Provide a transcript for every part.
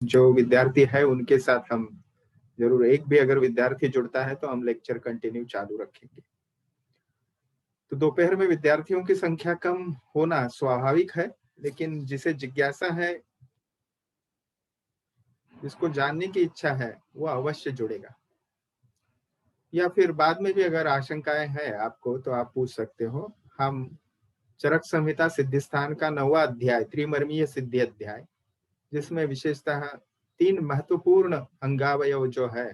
जो विद्यार्थी है उनके साथ हम जरूर, एक भी अगर विद्यार्थी जुड़ता है तो हम लेक्चर कंटिन्यू चालू रखेंगे। तो दोपहर में विद्यार्थियों की संख्या कम होना स्वाभाविक है, लेकिन जिसे जिज्ञासा है, जिसको जानने की इच्छा है, वो अवश्य जुड़ेगा। या फिर बाद में भी अगर आशंकाएं हैं आपको तो आप पूछ सकते हो। हम चरक संहिता सिद्धिस्थान का 9वां अध्याय त्रिमर्मीय सिद्धि अध्याय, जिसमें विशेषतः 3 महत्वपूर्ण अंगावयव जो है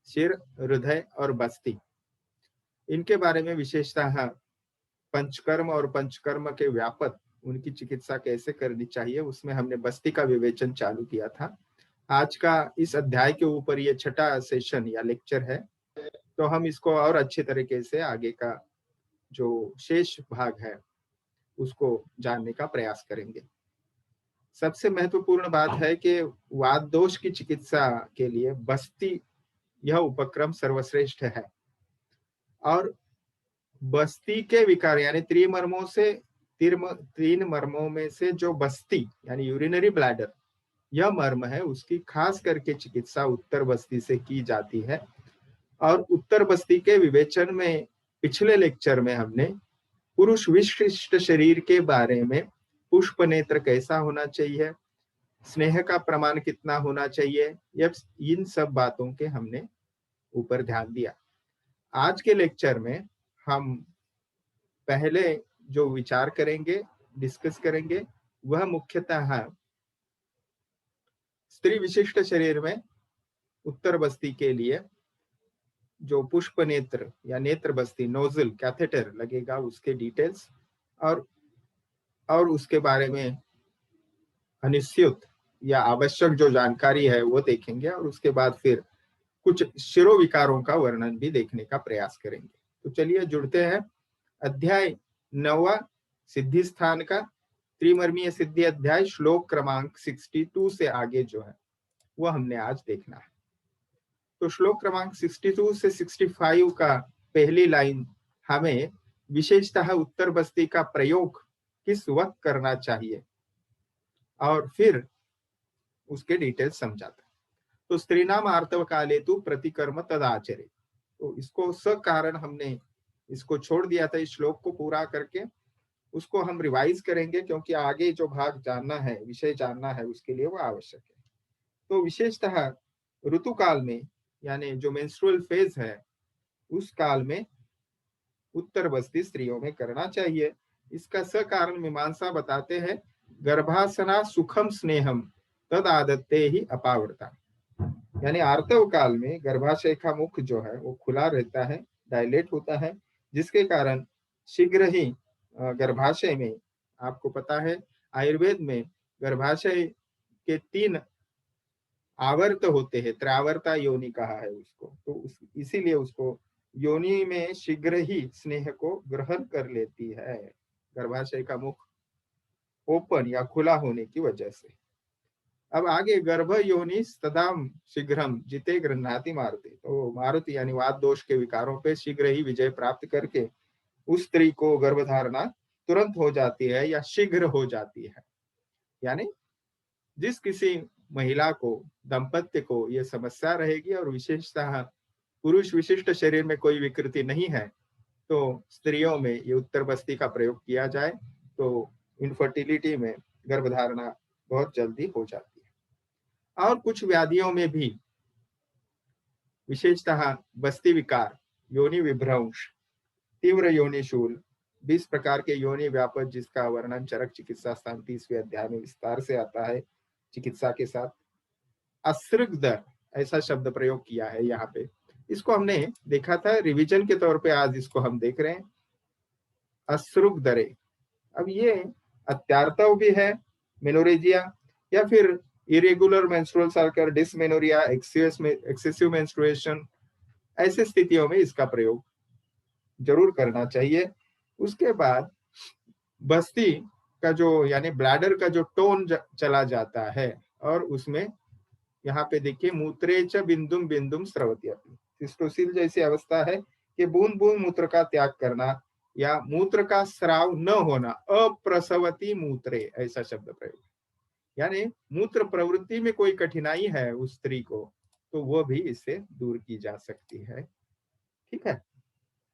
सिर, हृदय और बस्ती, इनके बारे में विशेषतः पंचकर्म और पंचकर्म के व्यापक उनकी चिकित्सा कैसे करनी चाहिए, उसमें हमने बस्ती का विवेचन चालू किया था। आज का इस अध्याय के ऊपर ये 6वां सेशन या लेक्चर है, तो हम इसको और अच्छे तरीके से आगे का जो शेष भाग है उसको जानने का प्रयास करेंगे। सबसे महत्वपूर्ण बात है कि वात दोष की चिकित्सा के लिए बस्ती यह उपक्रम सर्वश्रेष्ठ है। और बस्ती के विकार यानी त्रिमर्मों से 3 मर्मों में से जो बस्ती यानी यूरिनरी ब्लैडर यह मर्म है, उसकी खास करके चिकित्सा उत्तर बस्ती से की जाती है। और उत्तर बस्ती के विवेचन में पिछले लेक्चर में हमने पुरुष विशिष्ट शरीर के बारे में, पुष्प नेत्र कैसा होना चाहिए, स्नेह का प्रमाण कितना होना चाहिए, इन सब बातों के हमने ऊपर ध्यान दिया। आज के लेक्चर में हम पहले जो विचार करेंगे, डिस्कस करेंगे, वह मुख्यतः स्त्री विशिष्ट शरीर में उत्तर बस्ती के लिए जो पुष्प नेत्र या नेत्र बस्ती नोजल कैथेटर लगेगा उसके डिटेल्स और उसके बारे में अनिश्चित या आवश्यक जो जानकारी है वो देखेंगे, और उसके बाद फिर कुछ शिरोविकारों का वर्णन भी देखने का प्रयास करेंगे। तो चलिए जुड़ते हैं। अध्याय 9वां सिद्धि स्थान का त्रिमर्मीय सिद्धि अध्याय, श्लोक क्रमांक 62 से आगे जो है वो हमने आज देखना है। तो श्लोक क्रमांक 62 से 65 का पहली लाइन हमें विशेषतः उत्तर बस्ती का प्रयोग किस वक्त करना चाहिए और फिर उसके डिटेल्स समझाता है। तो स्त्रीनाम आर्तव काले तु प्रतिकर्म तदाचरे, तो इसको सकारण हमने इसको छोड़ दिया था। इस श्लोक को पूरा करके उसको हम रिवाइज करेंगे, क्योंकि आगे जो भाग जानना है, विषय जानना है, उसके लिए वो आवश्यक है। तो विशेषतः ऋतु काल में यानी जो मेंस्ट्रुअल फेज है उस काल में उत्तर बस्ती स्त्रियों में करना चाहिए। इसका सकारण मीमांसा बताते हैं, गर्भासना सुखम स्नेहम तद आदत्ते ही अपावृता, यानी आर्तव काल में गर्भाशय का मुख जो है वो खुला रहता है, डायलेट होता है, जिसके कारण शीघ्र ही गर्भाशय में, आपको पता है आयुर्वेद में गर्भाशय के 3 आवर्त होते हैं, त्रावर्ता योनि कहा है उसको, तो इसीलिए उसको योनि में शीघ्र ही स्नेह को ग्रहण कर लेती है, गर्भाशय का मुख ओपन या खुला होने की वजह से। अब आगे गर्भ योनि तदाम शीघ्रम जिते गृह्णाति मारुति, तो मारुति यानी वात दोष के विकारों पे शीघ्र ही विजय प्राप्त करके उस स्त्री को गर्भधारणा तुरंत हो जाती है या शीघ्र हो जाती है। यानी जिस किसी महिला को, दंपत्य को यह समस्या रहेगी और विशेषतः पुरुष विशिष्ट शरीर में कोई विकृति नहीं है, तो स्त्रियों में ये उत्तर बस्ती का प्रयोग किया जाए तो इनफर्टिलिटी में गर्भधारणा बहुत जल्दी हो जाती है। और कुछ व्याधियों में भी विशेषतः बस्ती विकार, योनि विभ्रंश, तीव्र योनि शूल, 20 प्रकार के योनि व्यापक, जिसका वर्णन चरक चिकित्सा स्थान 30वें अध्याय में विस्तार से आता है चिकित्सा के साथ। असृग दर ऐसा शब्द प्रयोग किया है यहाँ पे, इसको हमने देखा था रिवीजन के तौर पे, आज इसको हम देख रहे हैं। असृग दरे, अब ये अत्यार्तव भी है, मेनोरेजिया या फिर irregular menstrual cycle, dysmenorrhoea, excessive menstruation, ऐसे स्थितियों में इसका प्रयोग जरूर करना चाहिए। उसके बाद बस्ती का जो यानी ब्लैडर का जो टोन चला जाता है, और उसमें यहाँ पे देखिए मूत्रे च बिंदुम बिंदुम स्रवति, सिस्टोसिल जैसी अवस्था है कि बूंद बूंद मूत्र का त्याग करना या मूत्र का स्राव न होना, अप्रसवती मूत्रे ऐसा शब्द प्रयोग। यानी मूत्र प्रवृत्ति में कोई कठिनाई है उस स्त्री को, तो वो भी इससे दूर की जा सकती है। ठीक है।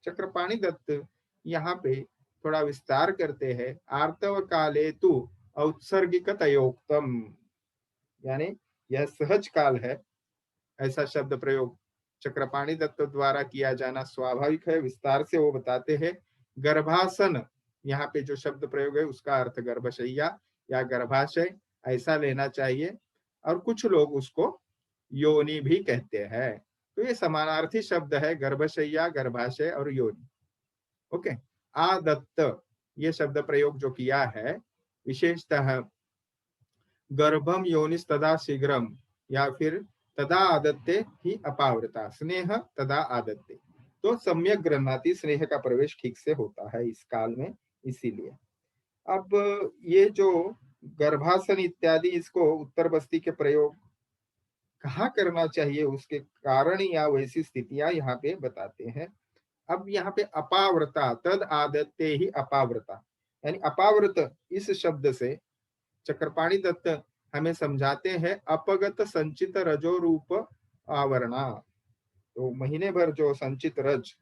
चक्रपाणि दत्त यहाँ पे थोड़ा विस्तार करते हैं। आर्तव काले तु औत्सर्गिकतयोक्तम, यानी यह सहज काल है, ऐसा शब्द प्रयोग चक्रपाणि दत्त द्वारा किया जाना स्वाभाविक है। विस्तार से वो बताते हैं। गर्भासन, यहाँ पे जो शब्द प्रयोग है उसका अर्थ गर्भशैया या गर्भाशय ऐसा लेना चाहिए, और कुछ लोग उसको योनि भी कहते हैं। तो ये समानार्थी शब्द है, गर्भशैया, गर्भाशय और योनि। ओके। आदत्त ये शब्द प्रयोग जो किया है विशेषतः गर्भम योनिस तदा शीघ्रम, या फिर तदा आदत्ते ही अपावृता स्नेह तदा आदत्ते, तो सम्यक गृह्णाति, स्नेह का प्रवेश ठीक से होता है इस काल में, इसीलिए। अब ये जो गर्भासन इत्यादि, इसको उत्तर बस्ती के प्रयोग कहाँ करना चाहिए, उसके कारण या वैसी स्थितियां यहाँ पे बताते हैं। अब यहाँ पे अपावृता, तद आदत्ते ही अपावृता, यानी अपावृत इस शब्द से चक्रपाणि दत्त हमें समझाते हैं अपगत संचित रजो रूप आवरणा। तो महीने भर जो संचित रज,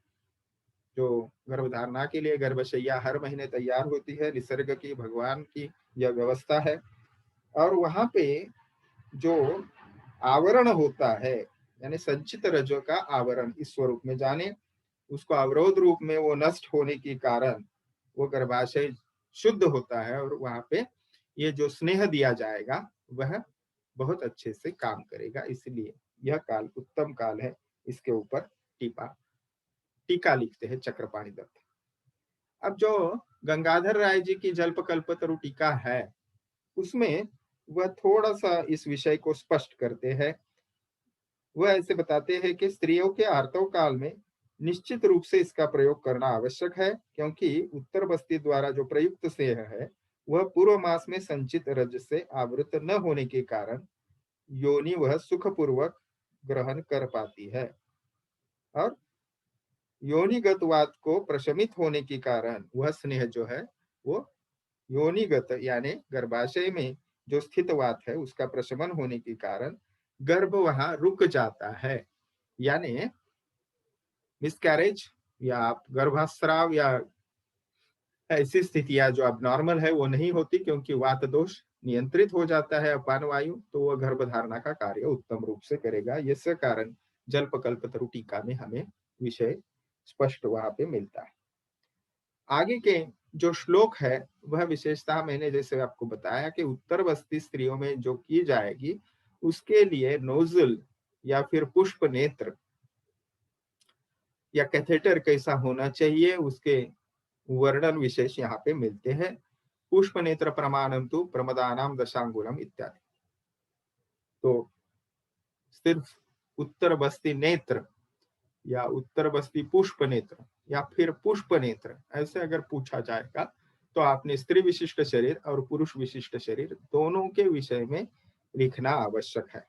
जो गर्भधारणा के लिए गर्भशैया हर महीने तैयार होती है, निसर्ग की, भगवान की यह व्यवस्था है। और वहां पे जो आवरण होता है, यानी संचित रजो का आवरण इस स्वरूप में जाने, उसको अवरोध रूप में वो नष्ट होने के कारण वो गर्भाशय शुद्ध होता है, और वहां पे ये जो स्नेह दिया जाएगा वह बहुत अच्छे से काम करेगा। इसलिए यह काल उत्तम काल है। इसके ऊपर टीका टीका लिखते हैं चक्रपाणि दत्त। अब जो गंगाधर राय जी की जल्पकल्पतरु टीका है, उसमें वह थोड़ा सा इस विषय को स्पष्ट करते हैं। वह ऐसे बताते हैं कि स्त्रियों के आर्तव काल में निश्चित रूप से इसका प्रयोग करना आवश्यक है, क्योंकि उत्तर बस्ती द्वारा जो प्रयुक्त स्नेह है वह पूर्व मास में संचित रज से आवृत न होने के कारण योनि वह सुखपूर्वक ग्रहण कर पाती है, और योनिगतवात को प्रशमित होने के कारण वह स्नेह जो है वो योनिगत यानी गर्भाशय में जो स्थित वात है उसका प्रशमन होने के कारण गर्भ वहां रुक जाता है, यानी मिसकैरेज या आप गर्भस्राव या ऐसी स्थितियां जो अब नॉर्मल है वो नहीं होती, क्योंकि वात दोष नियंत्रित हो जाता है अपान वायु, तो वह गर्भधारणा का कार्य उत्तम रूप से करेगा। इस कारण जल्पकल्पतरु टीका में हमें विषय स्पष्ट वहां पे मिलता है। आगे के जो श्लोक है वह विशेषता मैंने जैसे आपको बताया कि उत्तर बस्ती स्त्रियों में जो की जाएगी उसके लिए नोजल या फिर पुष्प नेत्र या कैथेटर कैसा होना चाहिए, उसके वर्णन विशेष यहाँ पे मिलते हैं। पुष्प नेत्र प्रमाणम तो प्रमदानाम दशांगुलम इत्यादि। तो सिर्फ उत्तर बस्ती नेत्र या उत्तर बस्ती पुष्प नेत्र या फिर पुष्प नेत्र ऐसे अगर पूछा जाएगा तो आपने स्त्री विशिष्ट शरीर और पुरुष विशिष्ट शरीर दोनों के विषय में लिखना आवश्यक है।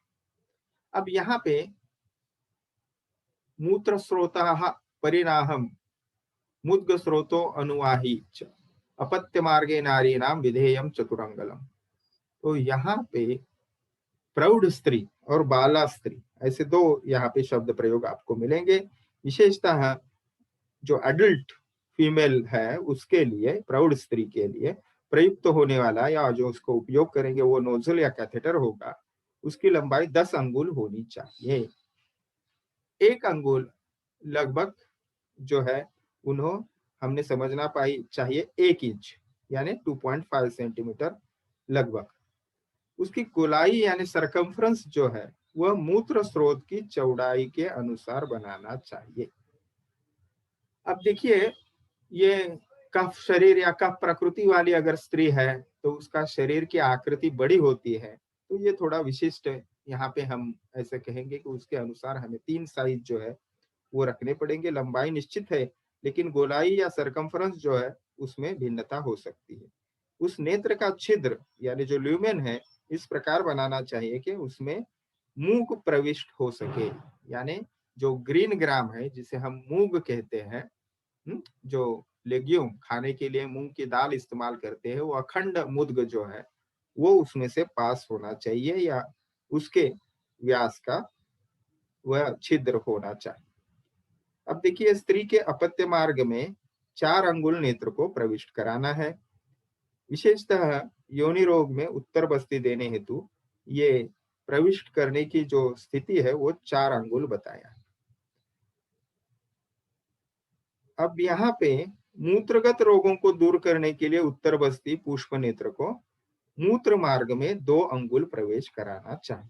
अब यहाँ पे मूत्र स्रोता परिणाहम मुद्ग स्रोतो अनुवाही च अपत्य मार्गे नारी नाम विधेयम चतुरंगलम। तो यहाँ पे प्रौढ़ स्त्री और बाला स्त्री ऐसे दो यहाँ पे शब्द प्रयोग आपको मिलेंगे। विशेषतः जो एडल्ट फीमेल है उसके लिए, प्रौढ़ स्त्री के लिए प्रयुक्त होने वाला या जो उसको उपयोग करेंगे वो नोजल या कैथेटर होगा, उसकी लंबाई 10 अंगुल होनी चाहिए। 1 अंगुल लगभग जो है उन्हों हमने समझना पाई चाहिए 1 इंच यानी 2.5 सेंटीमीटर लगभग। उसकी गोलाई यानी सरकमफ्रेंस जो है वह मूत्र स्रोत की चौड़ाई के अनुसार बनाना चाहिए। अब देखिए, ये कफ शरीर या कफ प्रकृति वाली अगर स्त्री है तो उसका शरीर की आकृति बड़ी होती है, तो ये थोड़ा विशिष्ट यहाँ पे हम ऐसे कहेंगे कि उसके अनुसार हमें 3 साइज जो है वो रखने पड़ेंगे। लंबाई निश्चित है लेकिन गोलाई या सरकमफ्रेंस जो है उसमें भिन्नता हो सकती है। उस नेत्र का छिद्र यानी जो ल्यूमेन है इस प्रकार बनाना चाहिए कि उसमें मूग प्रविष्ट हो सके, यानी जो ग्रीन ग्राम है जिसे हम मूग कहते हैं, जो लेग्यूम खाने के लिए मूंग की दाल इस्तेमाल करते हैं, वो अखंड मुद्ग जो है वो उसमें से पास होना चाहिए या उसके व्यास का वह छिद्र होना चाहिए। अब देखिए, स्त्री के अपत्य मार्ग में 4 अंगुल नेत्र को प्रविष्ट कराना है। विशेषतः योनि रोग में उत्तर बस्ती देने हेतु ये प्रविष्ट करने की जो स्थिति है वो 4 अंगुल बताया। अब यहाँ पे मूत्रगत रोगों को दूर करने के लिए उत्तर बस्ती पुष्प नेत्र को मूत्र मार्ग में 2 अंगुल प्रवेश कराना चाहिए।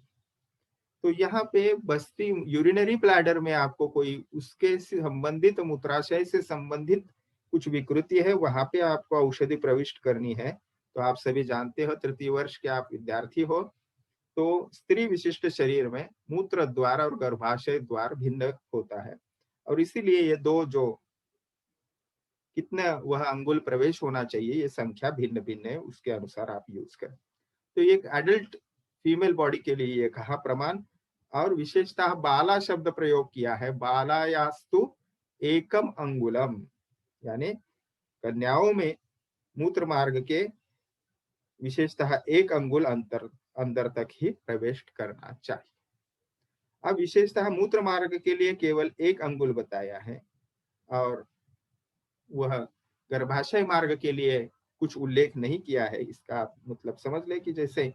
तो यहाँ पे बस्ती यूरिनरी ब्लैडर में आपको कोई उसके संबंधित मूत्राशय से संबंधित कुछ विकृति है, वहां पे आपको औषधि प्रविष्ट करनी है। तो आप सभी जानते हो, तृतीय वर्ष के आप विद्यार्थी हो, तो स्त्री विशिष्ट शरीर में मूत्र द्वार और गर्भाशय द्वार भिन्न होता है, और इसीलिए ये दो जो कितना वह अंगुल प्रवेश होना चाहिए, ये संख्या भिन्न भिन्न है, उसके अनुसार आप यूज करें। तो एक एडल्ट फीमेल बॉडी के लिए ये कहा प्रमाण। और विशेषतः बाला शब्द प्रयोग किया है, बालायास्तु एकम अंगुलम, यानी कन्याओं में मूत्र मार्ग के विशेषतः 1 अंगुल अंदर तक ही प्रवेश करना चाहिए। अब विशेषतः मूत्र मार्ग के लिए केवल 1 अंगुल बताया है, और वह गर्भाशय मार्ग के लिए कुछ उल्लेख नहीं किया है। इसका मतलब समझ ले कि जैसे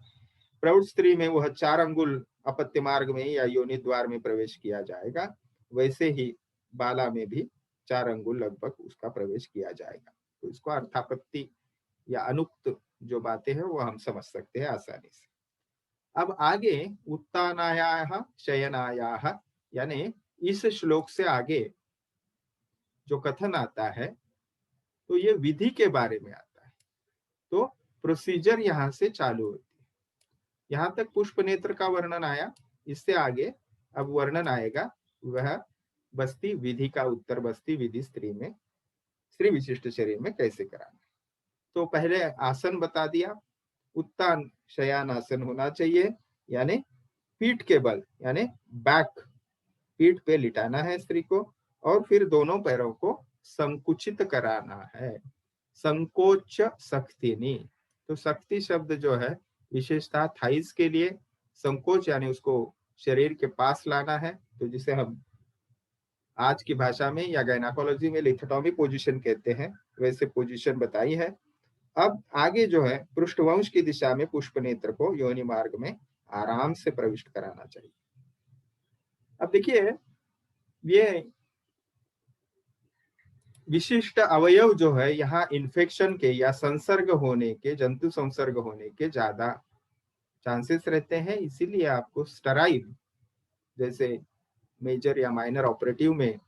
प्रौढ़ स्त्री में वह 4 अंगुल अपत्य मार्ग में या योनि द्वार में प्रवेश किया जाएगा, वैसे ही बाला में भी 4 अंगुल लगभग उसका प्रवेश किया जाएगा। तो इसको अर्थापत्ति या अनुक्त जो बातें हैं वो हम समझ सकते हैं आसानी से। अब आगे उत्तानायाः शयनायाः, यानी इस श्लोक से आगे जो कथन आता है तो ये विधि के बारे में आता है। तो प्रोसीजर यहाँ से चालू होती है। यहाँ तक पुष्प नेत्र का वर्णन आया, इससे आगे अब वर्णन आएगा वह बस्ती विधि का, उत्तर बस्ती विधि स्त्री में, स्त्री विशिष्ट शरीर में कैसे कराना। तो पहले आसन बता दिया, उत्तान शयान आसन होना चाहिए, यानी पीठ के बल, यानी बैक, पीठ पे लिटाना है स्त्री को, और फिर दोनों पैरों को संकुचित कराना है, संकोच सख्तिनी। तो शक्ति शब्द जो है विशेषता थाइस के लिए, संकोच यानी उसको शरीर के पास लाना है, तो जिसे हम आज की भाषा में या गायनाकोलॉजी में लिथोटॉमी पोजीशन कहते हैं, वैसे पोजीशन बताई है। अब आगे जो है पृष्ठवंश की दिशा में पुष्प नेत्र को योनि मार्ग में आराम से प्रविष्ट कराना चाहिए। अब देखिए, ये विशिष्ट अवयव जो है यहाँ इन्फेक्शन के या संसर्ग होने के, जंतु संसर्ग होने के ज्यादा चांसेस रहते हैं, इसीलिए आपको स्टराइल, जैसे मेजर या माइनर ऑपरेटिव में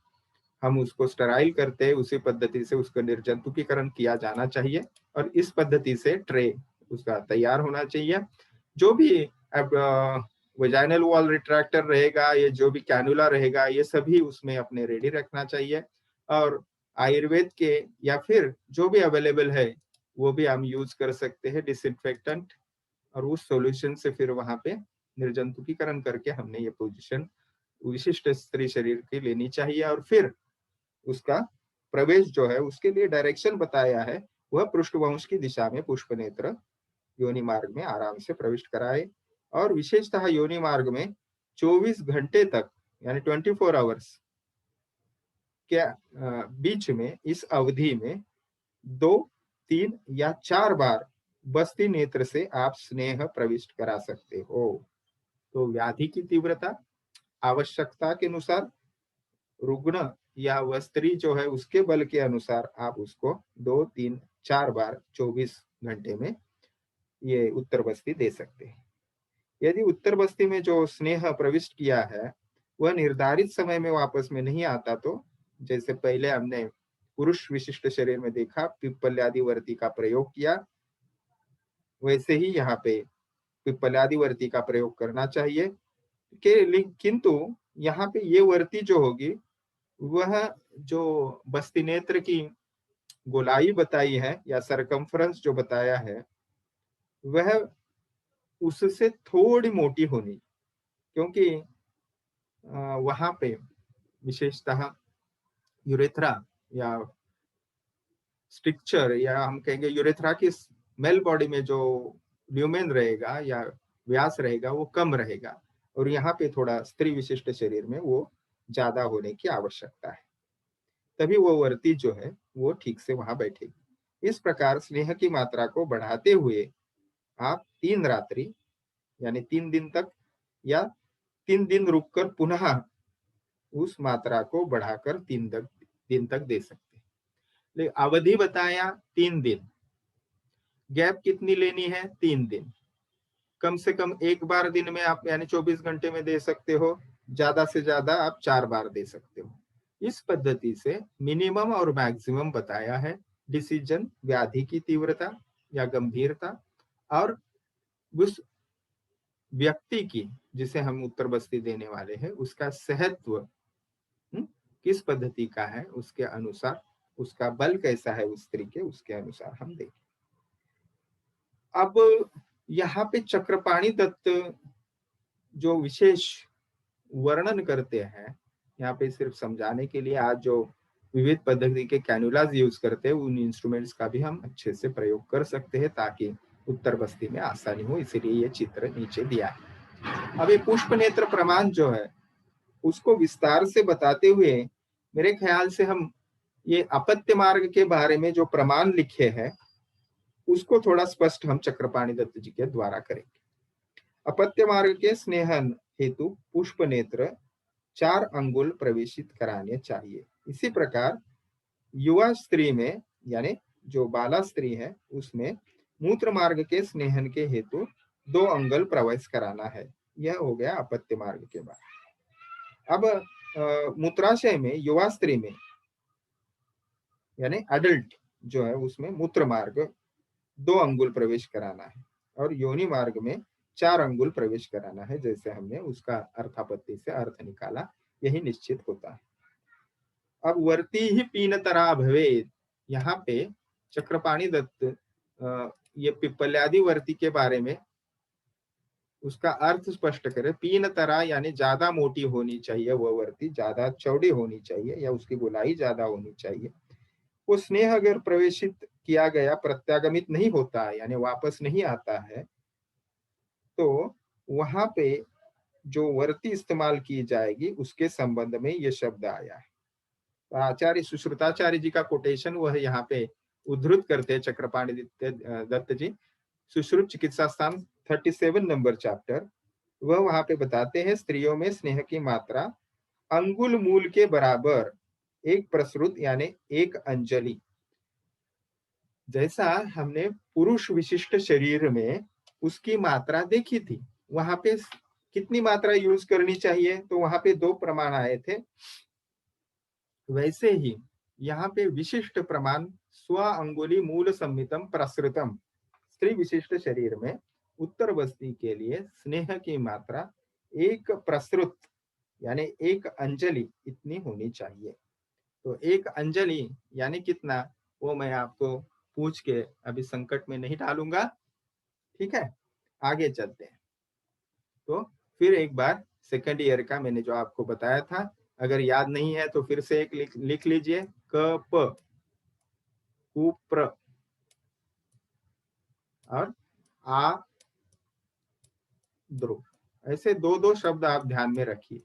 हम उसको स्टराइल करते हैं, उसी पद्धति से उसका निर्जंतुकीकरण किया जाना चाहिए, और इस पद्धति से ट्रे उसका तैयार होना चाहिए। जो भी वजाइनल वॉल रिट्रैक्टर रहेगा, ये जो भी कैनुला रहेगा, ये सभी उसमें अपने रेडी रखना चाहिए। और आयुर्वेद के या फिर जो भी अवेलेबल है वो भी हम यूज कर सकते हैं, डिसइंफेक्टेंट, और उस सॉल्यूशन से फिर वहां पे निर्जंतुकीकरण करके हमने ये पोजीशन विशिष्ट स्त्री शरीर की लेनी चाहिए। और फिर उसका प्रवेश जो है उसके लिए डायरेक्शन बताया है, वह पृष्ठवंश की दिशा में पुष्प नेत्र योनि मार्ग में आराम से प्रविष्ट कराए। और विशेषतः योनि मार्ग में 24 घंटे तक, यानी 24 आवर्स के बीच में, इस अवधि में 2, 3 या 4 बार बस्ती नेत्र से आप स्नेह प्रविष्ट करा सकते हो। तो व्याधि की तीव्रता, आवश्यकता के अनुसार, रुग्ण या वह स्त्री जो है उसके बल के अनुसार आप उसको 2, 3, 4 बार 24 घंटे में ये उत्तर बस्ती दे सकते हैं। यदि उत्तर बस्ती में जो स्नेह प्रविष्ट किया है वह निर्धारित समय में वापस में नहीं आता, तो जैसे पहले हमने पुरुष विशिष्ट शरीर में देखा पिप्पल्यादिवर्ती का प्रयोग किया, वैसे ही यहाँ पे पिप्पल्यादिवर्ती का प्रयोग करना चाहिए। किंतु यहाँ पे ये वर्ती जो होगी वह जो बस्ती नेत्र की गोलाई बताई है या सरकमफ्रेंस जो बताया है वह उससे थोड़ी मोटी होनी, क्योंकि वहां पे विशेषतः यूरेथ्रा या स्ट्रिक्चर, या हम कहेंगे यूरेथ्रा की मेल बॉडी में जो ल्यूमेन रहेगा या व्यास रहेगा वो कम रहेगा, और यहाँ पे थोड़ा स्त्री विशिष्ट शरीर में वो ज्यादा होने की आवश्यकता है, तभी वो वर्ती जो है वो ठीक से वहां बैठेगी। इस प्रकार स्नेह की मात्रा को बढ़ाते हुए आप 3 रात्रि यानी 3 दिन तक, या 3 दिन रुककर पुनः उस मात्रा को बढ़ाकर 3 दिन तक दे सकते हैं। लेकिन अवधि बताया 3 दिन, गैप कितनी लेनी है 3 दिन। कम से कम एक बार दिन में आप यानी 24 घंटे में दे सकते हो, ज्यादा से ज्यादा आप 4 बार दे सकते हो। इस पद्धति से मिनिमम और मैक्सिमम बताया है। डिसीजन व्याधि की तीव्रता या गंभीरता और उस व्यक्ति की जिसे हम उत्तर बस्ती देने वाले हैं उसका सहत्व किस पद्धति का है, उसके अनुसार उसका बल कैसा है उस स्त्री के, उसके अनुसार हम देखें। अब यहाँ पे चक्रपाणि दत्त जो विशेष वर्णन करते हैं, यहाँ पे सिर्फ समझाने के लिए आज जो विविध पद्धति के कैनुलाज यूज करते हैं उन इंस्ट्रूमेंट्स का भी हम अच्छे से प्रयोग कर सकते हैं ताकि उत्तर बस्ती में आसानी हो, इसीलिए ये चित्र नीचे दिया है। अब ये पुष्प नेत्र प्रमाण जो है उसको विस्तार से बताते हुए मेरे ख्याल से हम ये अपत्य मार्ग के बारे में जो प्रमाण लिखे हैं उसको थोड़ा स्पष्ट हम चक्रपाणि दत्त जी के द्वारा करेंगे। अपत्य मार्ग के स्नेहन हेतु पुष्प नेत्र 4 अंगुल प्रवेशित कराने चाहिए। इसी प्रकार युवा स्त्री में यानी जो बाला स्त्री है उसमें मूत्र मार्ग के स्नेहन के हेतु 2 अंगुल प्रवेश कराना है। यह हो गया अपत्य मार्ग के बाद। अब मूत्राशय में युवा स्त्री में यानी अडल्ट जो है उसमें मूत्र मार्ग 2 अंगुल प्रवेश कराना है, और योनि मार्ग में 4 अंगुल प्रवेश कराना है। जैसे हमने उसका अर्थापत्ति से अर्थ निकाला, यही निश्चित होता है। अब वर्ती ही पीनतरा भवेद, यहाँ पे चक्रपाणि दत्त ये पिप्पल्यादि वर्ती के बारे में उसका अर्थ स्पष्ट करे। पीनतरा यानी ज्यादा मोटी होनी चाहिए वह वर्ती, ज्यादा चौड़ी होनी चाहिए या उसकी गोलाई ज्यादा होनी चाहिए। वो स्नेह अगर प्रवेशित किया गया प्रत्यागमित नहीं होता है यानी वापस नहीं आता है, तो वहां पे जो वर्ती इस्तेमाल की जाएगी उसके संबंध में ये शब्द आया है। तो आचार्य सुश्रुताचार्य जी का कोटेशन वह यहाँ पे उद्धृत करते हैं चक्रपाणि दत्त जी, सुश्रुत चिकित्सा स्थान 37 नंबर चैप्टर। वह वहां पे बताते हैं स्त्रियों में स्नेह की मात्रा अंगुल मूल के बराबर 1 प्रसृत यानी 1 अंजलि। जैसा हमने पुरुष विशिष्ट शरीर में उसकी मात्रा देखी थी, वहां पे कितनी मात्रा यूज करनी चाहिए, तो वहां पे 2 प्रमाण आए थे। वैसे ही यहाँ पे विशिष्ट प्रमाण स्व अंगुली मूल संमितम प्रसृतम, स्त्री विशिष्ट शरीर में उत्तर बस्ती के लिए स्नेह की मात्रा 1 प्रसृत यानी 1 अंजलि इतनी होनी चाहिए। तो 1 अंजलि यानी कितना, वो मैं आपको पूछ के अभी संकट में नहीं डालूंगा, ठीक है। आगे चलते हैं। तो फिर एक बार सेकंड ईयर का मैंने जो आपको बताया था, अगर याद नहीं है तो फिर से एक लिख लीजिए, क प कुप्र और आ द्रो, ऐसे 2-2 शब्द आप ध्यान में रखिए।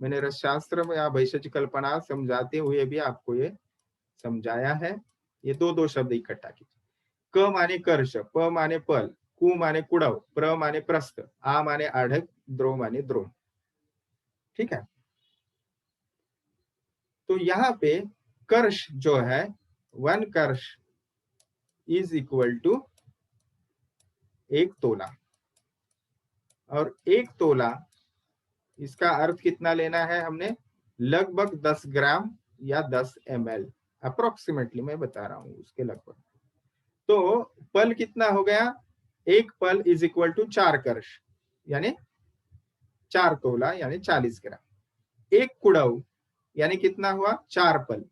मैंने रसशास्त्र में या भैषज कल्पना समझाते हुए भी आपको ये समझाया है। ये 2-2 शब्द इकट्ठा कीजिए। क माने कर्ष, प माने पल, कु माने कुड़व, प्र माने प्रस्थ, आ माने आढ़क, द्रो माने द्रोण, ठीक है। तो यहाँ पे कर्ष जो है 1 कर्ष इज इक्वल टू 1 तोला, और 1 तोला इसका अर्थ कितना लेना है हमने, लगभग 10 ग्राम या 10 ml अप्रोक्सीमेटली मैं बता रहा हूं उसके लगभग। तो पल कितना हो गया, 1 पल इज इक्वल टू 4 कर्ष यानी 4 तोला यानी 40 ग्राम। 1 कुड़व यानी कितना हुआ, 4 पल।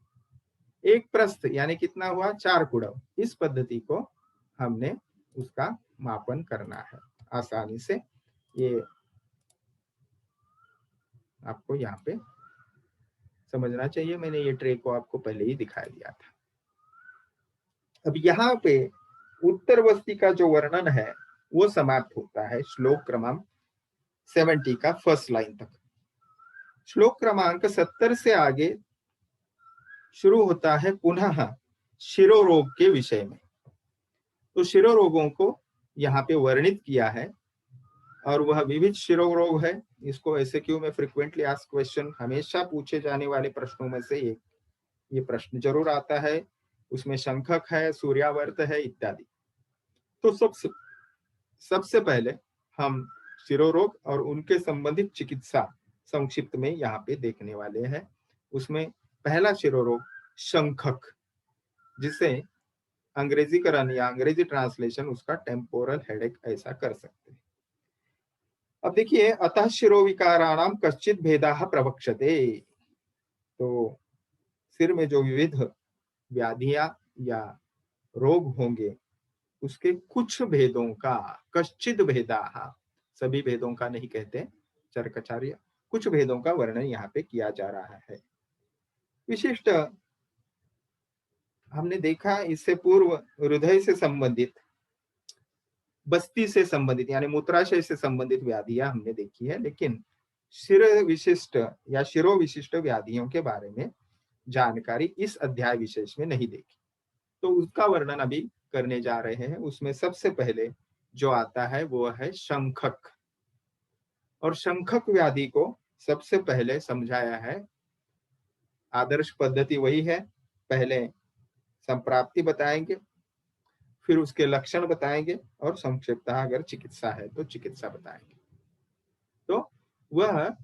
1 प्रस्थ यानी कितना हुआ, 4 कुड़व। इस पद्धति को हमने उसका मापन करना है आसानी से। ये आपको यहाँ पे समझना चाहिए, मैंने ये ट्रे को आपको पहले ही दिखा दिया था। अब यहाँ पे उत्तर बस्ती का जो वर्णन है वो समाप्त होता है श्लोक क्रमांक 70 का फर्स्ट लाइन तक। श्लोक क्रमांक 70 से आगे शुरू होता है पुनः शिरोरोग के विषय में। तो शिरोरोगों को यहाँ पे वर्णित किया है और वह विविध शिरोरोग है। इसको एसक्यू में फ्रीक्वेंटली आस्क्ड क्वेश्चन, हमेशा पूछे जाने वाले प्रश्नों में से एक ये प्रश्न जरूर आता है। उसमें शंखक है, सूर्यावर्त है इत्यादि। तो सबसे पहले हम शिरोरोग और उनके संबंधित चिकित्सा संक्षिप्त में यहाँ पे देखने वाले हैं। उसमें पहला शिरोरोग शंखक, जिसे अंग्रेजीकरण या अंग्रेजी ट्रांसलेशन उसका टेम्पोरल हेडेक ऐसा कर सकते हैं। अब देखिए, अतः शिरोविकाराणाम कश्चित भेदाः प्रवक्ष्यते। तो सिर में जो विविध व्याधियां या रोग होंगे उसके कुछ भेदों का, कश्चित भेदाः, सभी भेदों का नहीं कहते चरकाचार्य, कुछ भेदों का वर्णन यहाँ पे किया जा रहा है। विशिष्ट हमने देखा इससे पूर्व हृदय से संबंधित, बस्ती से संबंधित यानी मूत्राशय से संबंधित व्याधियां हमने देखी है, लेकिन शिर विशिष्ट या शिरो विशिष्ट व्याधियों के बारे में जानकारी इस अध्याय विशेष में नहीं देखी। तो उसका वर्णन अभी करने जा रहे हैं। उसमें सबसे पहले जो आता है वो है शंखक। और शंखक व्याधि को सबसे पहले समझाया है, आदर्श पद्धति वही है, पहले संप्राप्ति बताएंगे, फिर उसके लक्षण बताएंगे और संक्षिप्तः अगर चिकित्सा है तो चिकित्सा बताएंगे। तो वह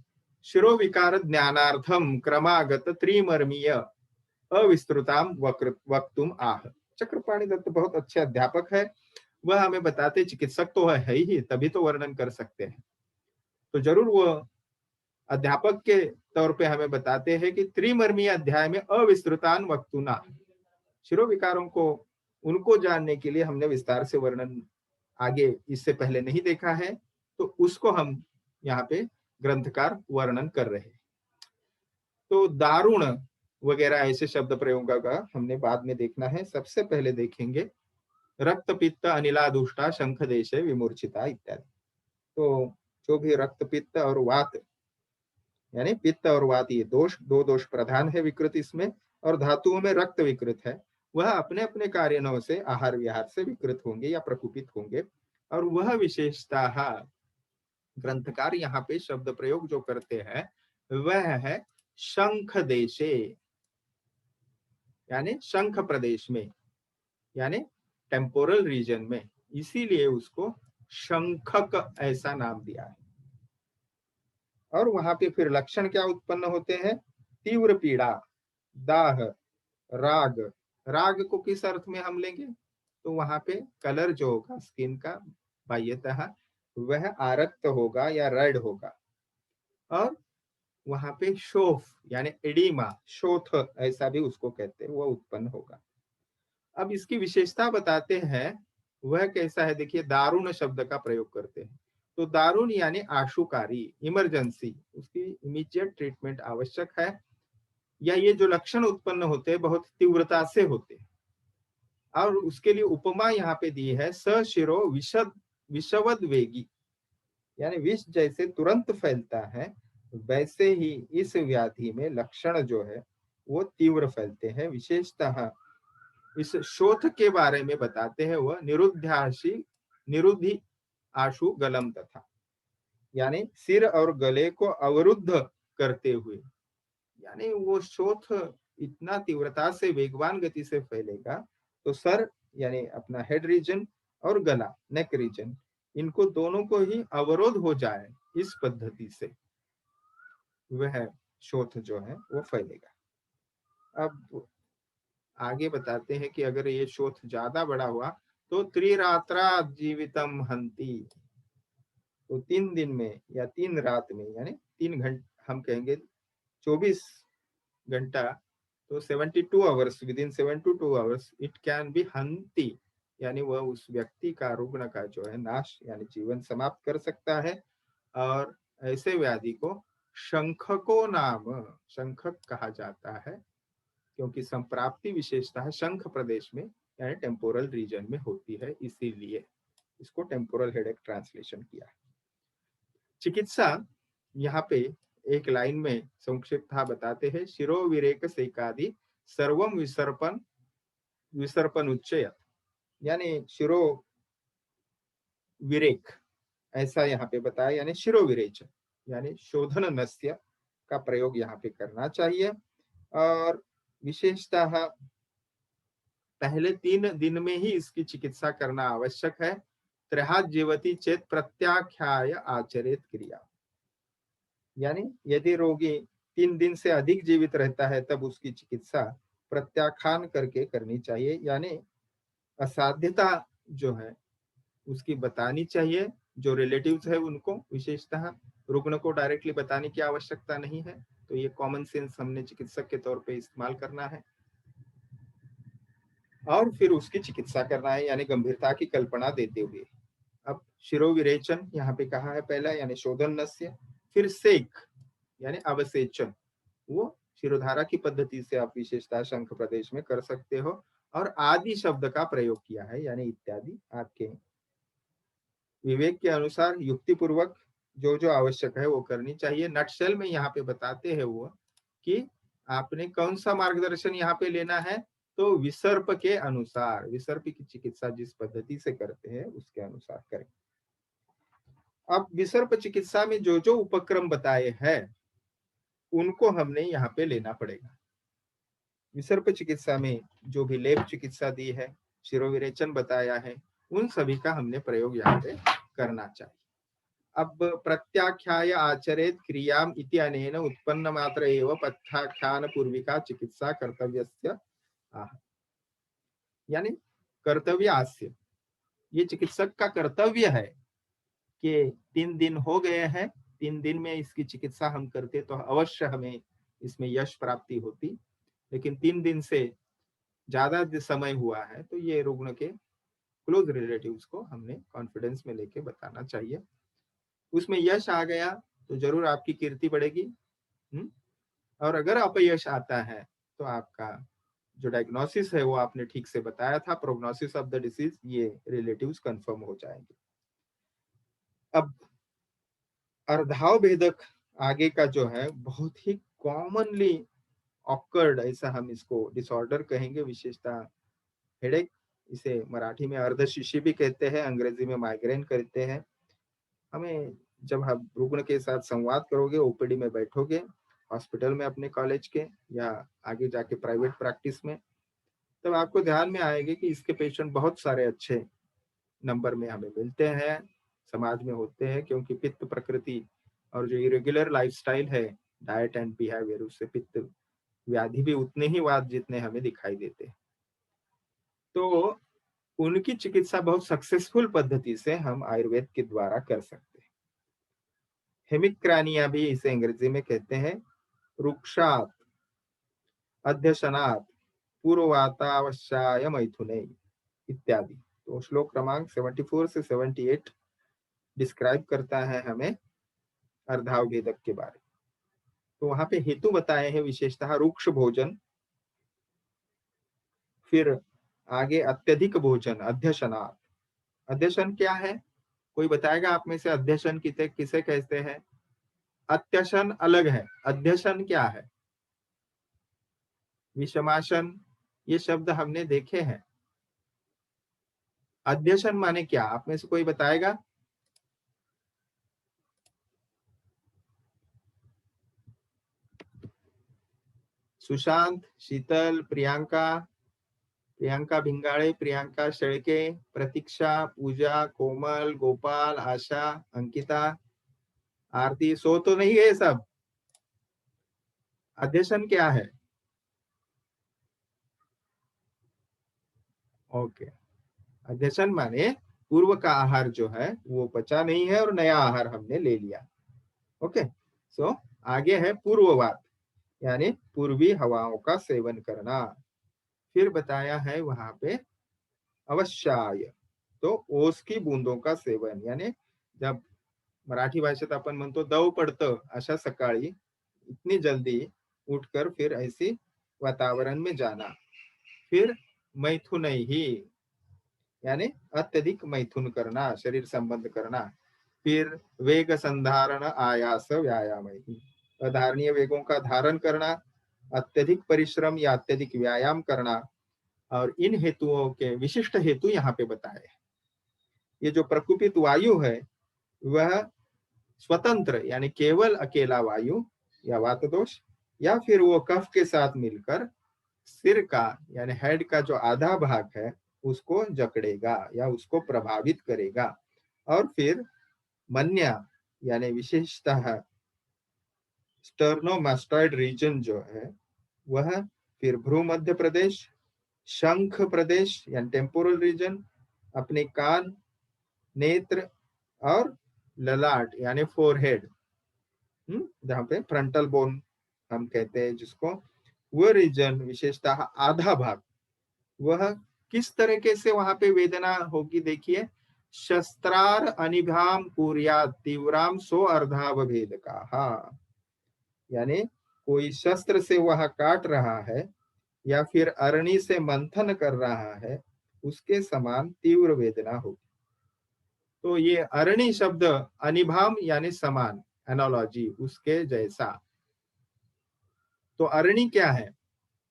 शिरोविकार ज्ञानार्थम क्रमागत त्रिमर्मीय अविस्तृताम वक्तुम आह। चक्रपाणि दत्त बहुत अच्छे अध्यापक है, वह हमें बताते, चिकित्सक तो है ही, तभी तो वर्णन कर सकते हैं। तो जरूर वो अध्यापक के तौर पे हमें बताते हैं कि त्रिमर्मीय अध्याय में अविस्तृतान वक्तुना, शिरोविकारों को उनको जानने के लिए हमने विस्तार से वर्णन आगे इससे पहले नहीं देखा है, तो उसको हम यहाँ पे ग्रंथकार वर्णन कर रहे हैं। तो दारुण वगैरह ऐसे शब्द प्रयोगों का हमने बाद में देखना है। सबसे पहले देखेंगे रक्त पित्त अनिलादुष्टा शंख देशे विमूर्छिता इत्यादि। तो जो भी रक्त पित्त और वात, यानी पित्त और वात, ये दोष, दो दोष प्रधान है विकृत इसमें, और धातुओं में रक्त विकृत है, वह अपने अपने कारणों से आहार विहार से विकृत होंगे या प्रकुपित होंगे। और वह विशेषता ग्रंथकार यहाँ पे शब्द प्रयोग जो करते हैं वह है शंख देशे, यानी शंख प्रदेश में, यानी टेम्पोरल रीजन में, इसीलिए उसको शंखक ऐसा नाम दिया है। और वहां पे फिर लक्षण क्या उत्पन्न होते हैं, तीव्र पीड़ा, दाह, राग। राग को किस अर्थ में हम लेंगे, तो वहां पे कलर जो होगा स्किन का बाह्यतः वह आरक्त होगा या रेड होगा। और वहां पे शोफ यानी एडिमा, शोथ ऐसा भी उसको कहते हैं, वह उत्पन्न होगा। अब इसकी विशेषता बताते हैं, वह कैसा है, देखिए दारुण शब्द का प्रयोग करते हैं। तो दारुण यानी आशुकारी, इमरजेंसी, उसकी इमीडिएट ट्रीटमेंट आवश्यक है, या ये जो लक्षण उत्पन्न होते हैं बहुत तीव्रता से होते हैं। और उसके लिए उपमा यहाँ पे दी है, सशिरो विशद विषवद वेगी, यानी विष जैसे तुरंत फैलता है वैसे ही इस व्याधि में लक्षण जो है वो तीव्र फैलते हैं। विशेषतः इस शोथ के बारे में बताते हैं, वह निरुद्धि आशु गलम तथा, यानी सिर और गले को अवरुद्ध करते हुए, यानी वो शोथ इतना तीव्रता से वेगवान गति से फैलेगा तो सर यानी अपना हेड रीजन और गला नेक रीजन, इनको दोनों को ही अवरोध हो जाए, इस पद्धति से वह शोथ जो है वो फैलेगा। अब आगे बताते हैं कि अगर ये शोथ ज्यादा बड़ा हुआ तो त्रिरात्रा जीवितम हंती, तो 3 दिन में या 3 रात में, यानी 3 घंटे, हम कहेंगे 24 घंटा, तो 72 hours, within 7 to 2 hours it can be हंती, यानी वह उस व्यक्ति का, रुग्ण का जो है नाश यानी जीवन समाप्त कर सकता है। और ऐसे व्याधि को शंखको नाम, शंखक कहा जाता है, क्योंकि संप्राप्ति विशेषता शंख प्रदेश में यानी टेम्पोरल रीजन में होती है, इसीलिए। इसको टेम्पोरल हेडेक ट्रांसलेशन किया। चिकित्सा यहाँ पे एक लाइन में संक्षिप्त बताते हैं, शिरोविरेक सेकादि सर्वम विसर्पण विसर्पण उच्चयत, यानी शिरो विरेक ऐसा यहाँ पे बताया, यानी शिरोविरेच यानी शोधन नस्य का प्रयोग यहाँ पे करना चाहिए। और विशेषतः पहले 3 दिन में ही इसकी चिकित्सा करना आवश्यक है। त्रहात जीवती चेत प्रत्याख्याय आचरित क्रिया, यानी यदि रोगी 3 दिन से अधिक जीवित रहता है तब उसकी चिकित्सा प्रत्याख्यान करके करनी चाहिए, यानी असाध्यता जो है उसकी बतानी चाहिए। जो रिलेटिव्स है उनको, विशेषतः रुग्ण को डायरेक्टली बताने की आवश्यकता नहीं है। तो ये कॉमन सेंस हमने चिकित्सक के तौर पे इस्तेमाल करना है और फिर उसकी चिकित्सा करना है, यानी गंभीरता की कल्पना देते हुए। अब शिरोविरेचन यहाँ पे कहा है पहला, यानी शोधन नस्य। फिर सेक यानी अवसेचन, वो शिरोधारा की पद्धति से आप विशेषता शंख प्रदेश में कर सकते हो। और आदि शब्द का प्रयोग किया है, यानी इत्यादि आपके विवेक के अनुसार युक्ति पूर्वक जो जो आवश्यक है वो करनी चाहिए। नटशेल में यहाँ पे बताते हैं वो कि आपने कौन सा मार्गदर्शन यहाँ पे लेना है, तो विसर्प के अनुसार, विसर्प की चिकित्सा जिस पद्धति से करते हैं उसके अनुसार करें। अब विसर्प चिकित्सा में जो जो उपक्रम बताए हैं उनको हमने यहाँ पे लेना पड़ेगा। विसर्प चिकित्सा में जो भी लेप चिकित्सा दी है, शिरोविरेचन बताया है, उन सभी का हमने प्रयोग यहाँ पे करना चाहिए। अब प्रत्याख्याय आचरेत क्रियाम इति अनेन उत्पन्न मात्र एव प्रत्याख्यान पूर्विका चिकित्सा कर्तव्यस्य आह, यानी कर्तव्य आस्य, ये चिकित्सक का कर्तव्य है कि 3 दिन हो गए हैं, 3 दिन में इसकी चिकित्सा हम करते तो अवश्य हमें इसमें यश प्राप्ति होती। लेकिन 3 दिन से ज्यादा समय हुआ है तो ये रुग्ण के क्लोज रिलेटिव्स को हमने कॉन्फिडेंस में लेके बताना चाहिए। उसमें यश आ गया तो जरूर आपकी कीर्ति बढ़ेगी। और अगर अपयश आता है तो आपका जो डायग्नोसिस है वो आपने ठीक से बताया था, प्रोग्नोसिस ऑफ द डिसीज, ये रिलेटिव्स कंफर्म हो जाएंगे। अब अर्धाव भेदक आगे का जो है बहुत ही कॉमनली ऑकर्ड, ऐसा हम इसको डिसऑर्डर कहेंगे, विशेषता हेडेक, इसे मराठी में अर्धशिशी भी कहते हैं, अंग्रेजी में माइग्रेन कहते हैं। हमें जब आप रुग्ण के साथ संवाद करोगे, ओपीडी में बैठोगे, हॉस्पिटल में अपने कॉलेज के या आगे जाके प्राइवेट प्रैक्टिस में, तब आपको ध्यान में आएगा कि इसके पेशेंट बहुत सारे अच्छे नंबर में हमें मिलते हैं, समाज में होते हैं, क्योंकि पित्त प्रकृति और जो इरेगुलर लाइफस्टाइल है, डाइट एंड बिहेवियर, उससे पित्त व्याधि भी उतने ही वाद जितने हमें दिखाई देते हैं। तो उनकी चिकित्सा बहुत सक्सेसफुल पद्धति से हम आयुर्वेद के द्वारा कर सकते हैं। हेमिक्रानिया भी इसे अंग्रेजी में कहते हैं, रुक्षात अध्यशनात पूर्ववातावश्याय मैथुने इत्यादि। तो श्लोक क्रमांक 74 से 78 डिस्क्राइब करता है हमें अर्धाव भेदक के बारे में। तो वहां पे हेतु बताए हैं, विशेषतः रुक्ष भोजन, फिर आगे अत्यधिक भोजन, अध्यशनात। अध्यशन क्या है, कोई बताएगा आप में से अध्यशन किसे किसे कहते हैं? अत्यशन अलग है, अध्यशन क्या है? विषमासन, ये शब्द हमने देखे हैं। अध्यशन माने क्या, आप में से कोई बताएगा? सुशांत, शीतल, प्रियंका, प्रियंका भिंगाड़े, प्रियंका शेळके, प्रतीक्षा, पूजा, कोमल, गोपाल, आशा, अंकिता, आरती, सो तो नहीं है सब? अध्यशन क्या है? ओके, अध्यशन माने पूर्व का आहार जो है वो पचा नहीं है और नया आहार हमने ले लिया। ओके, सो आगे है पूर्ववात, यानी पूर्वी हवाओं का सेवन करना। फिर बताया है वहां पे अवश्याय, तो ओस की बूंदों का सेवन, यानी जब मराठी भाषेत आपण म्हणतो दव पडतं अशा सकाळी इतनी जल्दी उठकर फिर ऐसी वातावरण में जाना। फिर मैथुन ही, यानी अत्यधिक मैथुन करना, शरीर संबंध करना। फिर वेग संधारण आयास व्यायाम, अधारणीय वेगों का धारण करना, अत्यधिक परिश्रम या अत्यधिक व्यायाम करना। और इन हेतुओं के विशिष्ट हेतु यहाँ पे बताए। ये जो प्रकुपित वायु है वह स्वतंत्र यानी केवल अकेला वायु या वात दोष, या फिर वो कफ के साथ मिलकर सिर का यानी हेड का जो आधा भाग है उसको जकड़ेगा या उसको प्रभावित करेगा। और फिर मन्या यानी विशेषतः स्टर्नोमास्टॉइड रीजन जो है वह, फिर भ्रू मध्य प्रदेश, शंख प्रदेश यानी टेम्पोरल रीजन, अपने कान, नेत्र और ललाट यानी फोरहेड, जहाँ पे फ्रंटल बोन हम कहते हैं जिसको, वह रीजन विशेषतः आधा भाग, वह किस तरीके से वहां पे वेदना होगी देखिए। शस्त्रार अनिभाम कुर्या तीव्राम सो अर्धावभेद का, हाँ, यानी कोई शस्त्र से वह काट रहा है या फिर अरणी से मंथन कर रहा है उसके समान तीव्र वेदना होगी। तो ये अरणी शब्द अनिभाम यानी समान, एनालॉजी उसके जैसा। तो अरणी क्या है?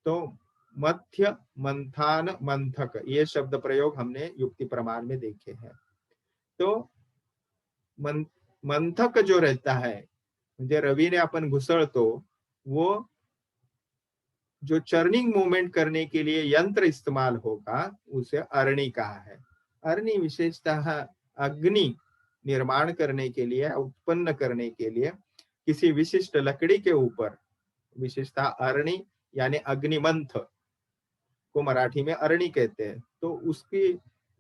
तो मध्य, मंथान, मंथक, ये शब्द प्रयोग हमने युक्ति प्रमाण में देखे हैं। तो मंथक जो रहता है, म्हणजे रवीने आपण घुसळतो, वो जो चर्निंग मूवमेंट करने के लिए यंत्र इस्तेमाल होगा उसे अरणी कहा है। अरणी विशेषतः अग्नि निर्माण करने के लिए, उत्पन्न करने के लिए किसी विशिष्ट लकड़ी के ऊपर, विशेषतः अरणी यानी अग्निमंथ को मराठी में अरणी कहते हैं, तो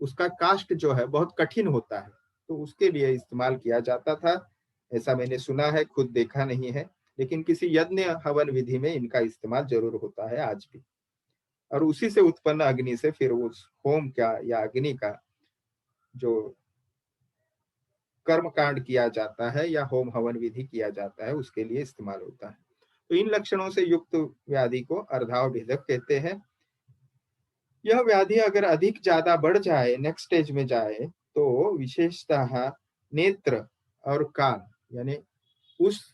उसका काष्ट जो है बहुत कठिन होता है, तो उसके लिए इस्तेमाल किया जाता था। ऐसा मैंने सुना है, खुद देखा नहीं है, लेकिन किसी यज्ञ हवन विधि में इनका इस्तेमाल जरूर होता है आज भी। और उसी से उत्पन्न अग्नि से फिर उस होम का या अग्नि का जो कर्म कांड किया जाता है या होम हवन विधि किया जाता है उसके लिए इस्तेमाल होता है। तो इन लक्षणों से युक्त व्याधि को अर्धावभेदक कहते हैं। यह व्याधि अगर अधिक ज्यादा बढ़ जाए, नेक्स्ट स्टेज में जाए, तो विशेषतः नेत्र और कान यानी उस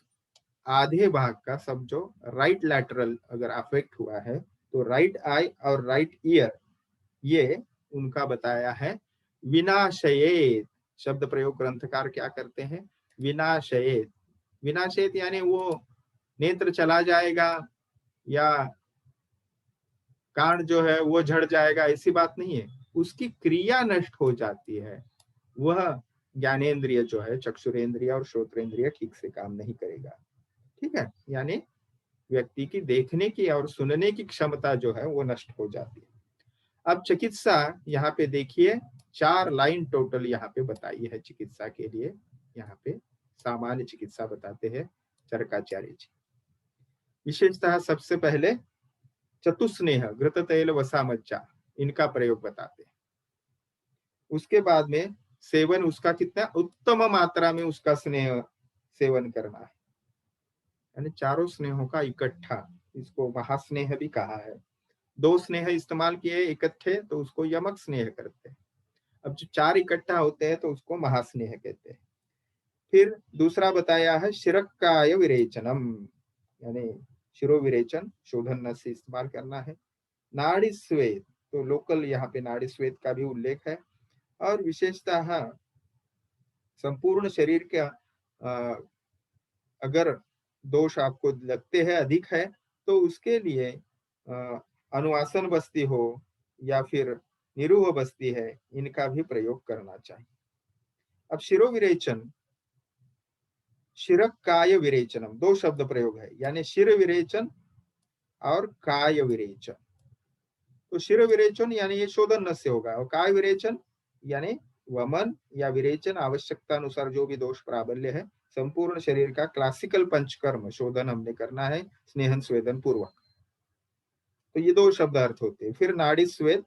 आधे भाग का सब जो राइट लैटरल अगर अफेक्ट हुआ है, तो राइट आई और राइट ईयर, ये उनका बताया है विनाशयेत। शब्द प्रयोग ग्रंथकार क्या करते हैं? विनाशयेत। विनाशयेत यानी वो नेत्र चला जाएगा या कान जो है वो झड़ जाएगा, ऐसी बात नहीं है। उसकी क्रिया नष्ट हो जाती है। वह ज्ञानेन्द्रिय जो है, चक्षुरेंद्रिय और श्रोत्रेंद्रिय ठीक से काम नहीं करेगा। ठीक है, यानी व्यक्ति की देखने की और सुनने की क्षमता जो है वो नष्ट हो जाती है। अब चिकित्सा यहाँ पे देखिए, 4 लाइन टोटल यहाँ पे बताई है चिकित्सा के लिए। यहाँ पे सामान्य चिकित्सा बताते हैं चरकाचार्य जी। विशेषतः सबसे पहले चतुस्नेह, घृत तेल वसा मज्जा, इनका प्रयोग बताते हैं। उसके बाद में सेवन उसका कितना उत्तम मात्रा में उसका स्नेह सेवन करना है, यानी चारों स्नेहों का इकट्ठा, इसको महास्नेह भी कहा है। 2 स्नेह इस्तेमाल किए इकट्ठे तो उसको यमक स्नेह करते हैं। अब जो 4 इकट्ठा होते हैं तो उसको महास्नेह कहते हैं। फिर दूसरा बताया है शिरकाय विरेचनम, यानी शिरो विरेचन, शोधन नस से इस्तेमाल करना है। नाड़ी स्वेद, तो लोकल यहाँ पे नाड़ी स्वेद का भी उल्लेख है। और विशेषतः संपूर्ण शरीर का अगर दोष आपको लगते हैं अधिक है तो उसके लिए अनुआसन बस्ती हो या फिर निरूह बस्ती है, इनका भी प्रयोग करना चाहिए। अब शिरो विरेचन, शिरक काय विरेचनम, 2 शब्द प्रयोग है, यानी शिर विरेचन और काय विरेचन। तो शिर विरेचन यानी ये शोधन नस्य होगा, और काय विरेचन यानी वमन या विरेचन आवश्यकता अनुसार जो भी दोष प्राबल्य है, संपूर्ण शरीर का क्लासिकल पंचकर्म शोधन हमने करना है स्नेहन स्वेदन पूर्वक। तो ये 2 शब्द अर्थ होते हैं। फिर नाड़ी स्वेद,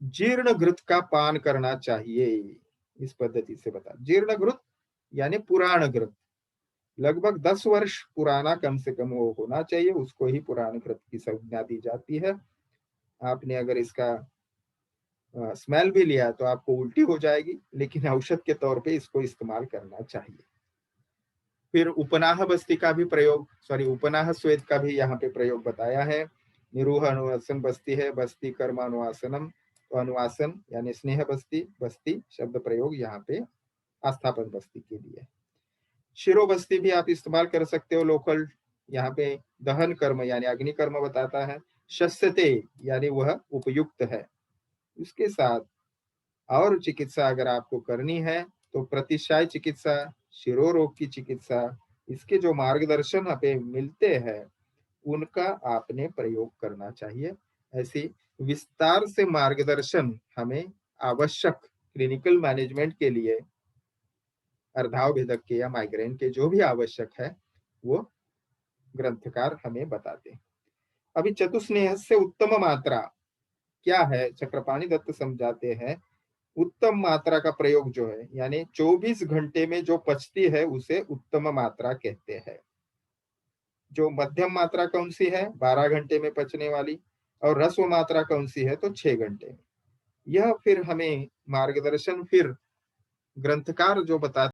जीर्ण घृत का पान करना चाहिए, इस पद्धति से बता। जीर्ण घृत यानी पुराण घृत, लगभग 10 वर्ष पुराना कम से कम वो होना चाहिए, उसको ही पुराण घृत की संज्ञा दी जाती है। आपने अगर इसका स्मेल भी लिया तो आपको उल्टी हो जाएगी, लेकिन औषध के तौर पे इसको इस्तेमाल करना चाहिए। फिर उपनाह बस्ती का भी प्रयोग, उपनाह श्वेत का भी यहाँ पे प्रयोग बताया है। निरूह अनुवासन बस्ती है, बस्ती कर्म अनुवासनम, तो अनुवासन यानी स्नेह बस्ती, बस्ती शब्द प्रयोग यहाँ पे आस्थापन बस्ती के लिए। शिरो बस्ती भी आप इस्तेमाल कर सकते हो लोकल, यहाँ पे दहन कर्म यानी अग्नि कर्म बताता है। शस्यते यानी वह उपयुक्त है। उसके साथ और चिकित्सा अगर आपको करनी है तो प्रतिशाय चिकित्सा, शिरो रोग की चिकित्सा, इसके जो मार्गदर्शन हमें मिलते हैं उनका आपने प्रयोग करना चाहिए। ऐसी विस्तार से मार्गदर्शन हमें आवश्यक क्लिनिकल मैनेजमेंट के लिए अर्धाव भेदक के या माइग्रेन के जो भी आवश्यक है वो ग्रंथकार हमें बताते हैं। अभी चतुस्नेह से उत्तम मात्रा क्या है, चक्रपाणि दत्त समझाते हैं। उत्तम मात्रा का प्रयोग जो है यानी 24 घंटे में जो पचती है उसे उत्तम मात्रा कहते हैं। जो मध्यम मात्रा कौन सी है, 12 घंटे में पचने वाली, और रस्व मात्रा कौन सी है, तो 6 घंटे में। यह फिर हमें मार्गदर्शन फिर ग्रंथकार जो बताते